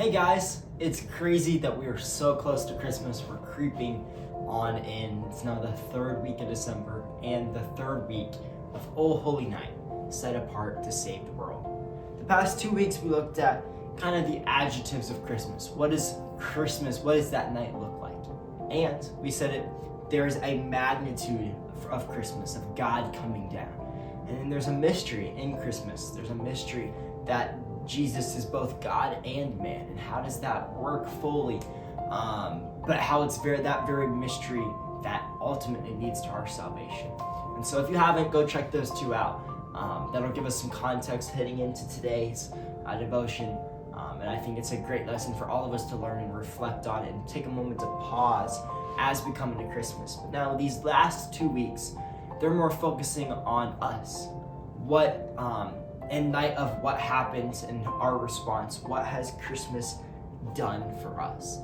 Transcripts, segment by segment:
Hey guys, it's crazy that we are so close to Christmas. We're creeping on in. It's now the third week of December and the third week of Oh Holy Night, set apart to save the world. The past 2 weeks we looked at kind of the adjectives of Christmas. What is Christmas? What does that night look like? And we said there's a magnitude of Christmas, of God coming down. And then there's a mystery in Christmas. There's a mystery that Jesus is both God and man, and how does that work fully? But how it's that very mystery that ultimately leads to our salvation. And so if you haven't, go check those two out. That'll give us some context heading into today's devotion. And I think it's a great lesson for all of us to learn and reflect on it and take a moment to pause as we come into Christmas. But now these last 2 weeks, they're more focusing on us. In light of what happens and our response, what has Christmas done for us?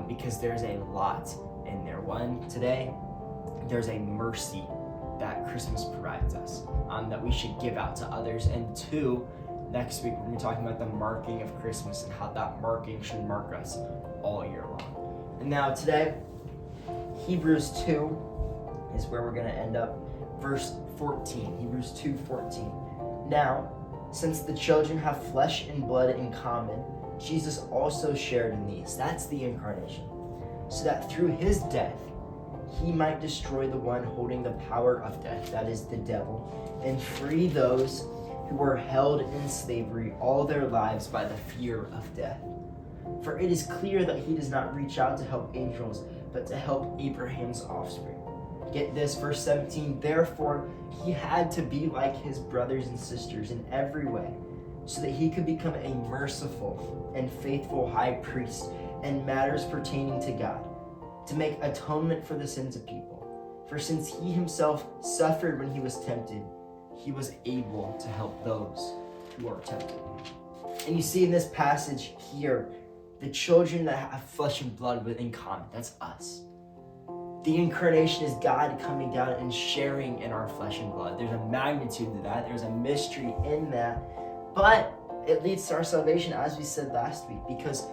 Because there's a lot in there. One, today, there's a mercy that Christmas provides us that we should give out to others. And two, next week, we're going to be talking about the marking of Christmas and how that marking should mark us all year long. And now today, Hebrews 2 is where we're going to end up. Verse 14, Hebrews 2:14. Now, since the children have flesh and blood in common, Jesus also shared in these. That's the incarnation. So that through his death, he might destroy the one holding the power of death, that is the devil, and free those who were held in slavery all their lives by the fear of death. For it is clear that he does not reach out to help angels, but to help Abraham's offspring. Get this, verse 17, therefore he had to be like his brothers and sisters in every way, so that he could become a merciful and faithful high priest in matters pertaining to God, to make atonement for the sins of people. For since he himself suffered when he was tempted, he was able to help those who are tempted. And you see in this passage here, the children that have flesh and blood in common, that's us. The incarnation is God coming down and sharing in our flesh and blood. There's a magnitude to that. There's a mystery in that. But it leads to our salvation, as we said last week, because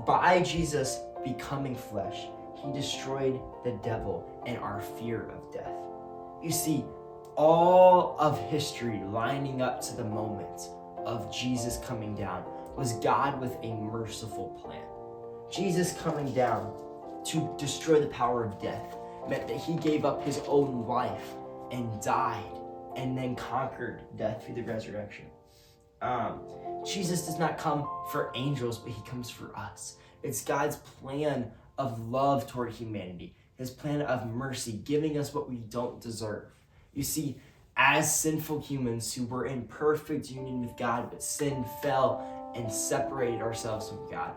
by Jesus becoming flesh, he destroyed the devil and our fear of death. You see, all of history lining up to the moment of Jesus coming down was God with a merciful plan. Jesus coming down to destroy the power of death meant that he gave up his own life and died and then conquered death through the resurrection. Jesus does not come for angels, but he comes for us. It's God's plan of love toward humanity, his plan of mercy, giving us what we don't deserve. You see, as sinful humans who were in perfect union with God, but sin fell and separated ourselves from God,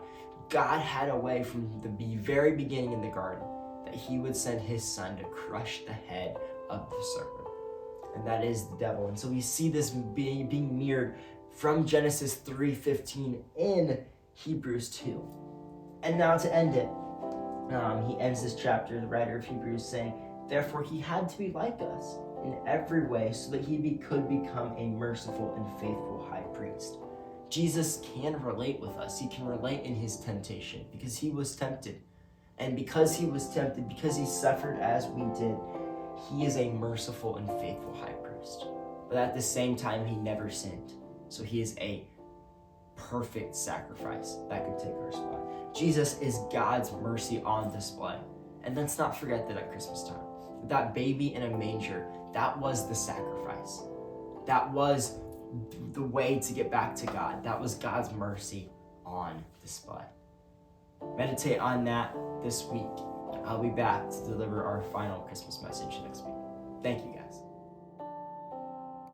God had a way from the very beginning in the garden that he would send his son to crush the head of the serpent. And that is the devil. And so we see this being mirrored from Genesis 3:15 in Hebrews 2. And now to end it, he ends this chapter, the writer of Hebrews, saying, therefore he had to be like us in every way so that he could become a merciful and faithful high priest. Jesus can relate with us. He can relate in his temptation because he was tempted. And because he was tempted, because he suffered as we did, he is a merciful and faithful high priest. But at the same time, he never sinned. So he is a perfect sacrifice that could take our spot. Jesus is God's mercy on display. And let's not forget that at Christmas time, that baby in a manger, that was the sacrifice. That was the way to get back to God. That was God's mercy on display. Meditate on that this week. I'll be back to deliver our final Christmas message next week. Thank you, guys.